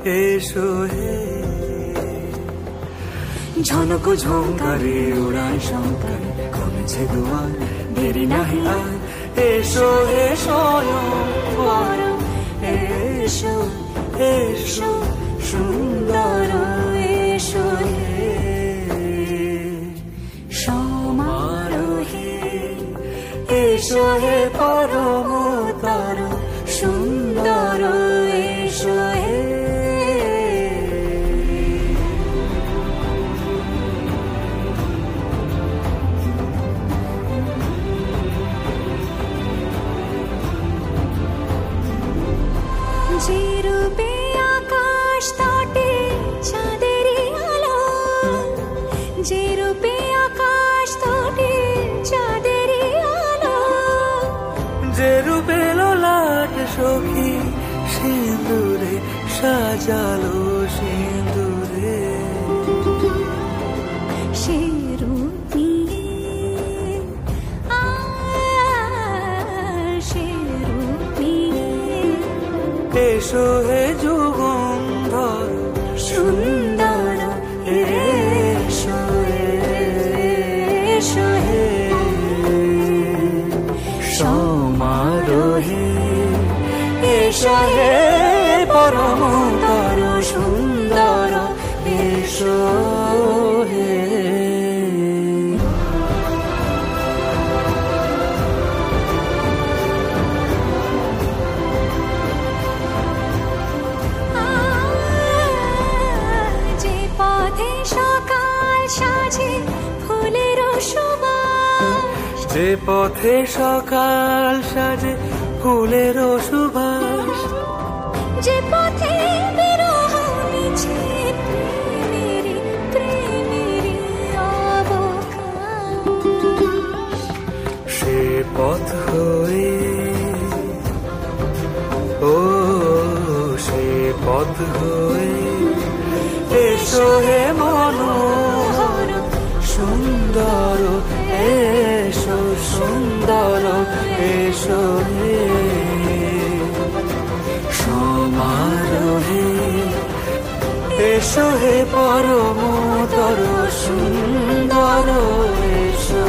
এসো হে। ঝনক ঝঙ্কারে উড়ান শঙ্কার কমেছে দুয়ার, দেরি নাহি আর, এসো হে স্বয়ংবর। এসো এসো সুন্দর, এসো হে সমারোহে। এসো হে পরমতর সুন্দর, এসো হে। যে রূপে আকাশ তটে চাঁদেরই আলো, যে রূপে আকাশ তটে চাঁদেরই আলো, যে রূপে ললাট সখী সিঁদুরে সাজালো সিঁদুরে, সে রূপ নিয়ে সে রূপ নিয়ে এসো হে যুগন্ধর সুন্দর, এসো এসো হে সমারোহে। এসো হে পরমতর সুন্দর, এসো হে। যে পথে সকাল সাজে ফুলের সুবাস, যে পথে বিরহ মিছে প্রেমেরই প্রেমেরই অবকাশ, সে পথ হয়ে ও সে পথ হয়ে এসো হে মনোহর সুন্দর, এসো সুন্দর, এসো হে সমারোহে। এসো হে পরমতর সুন্দর, এসো।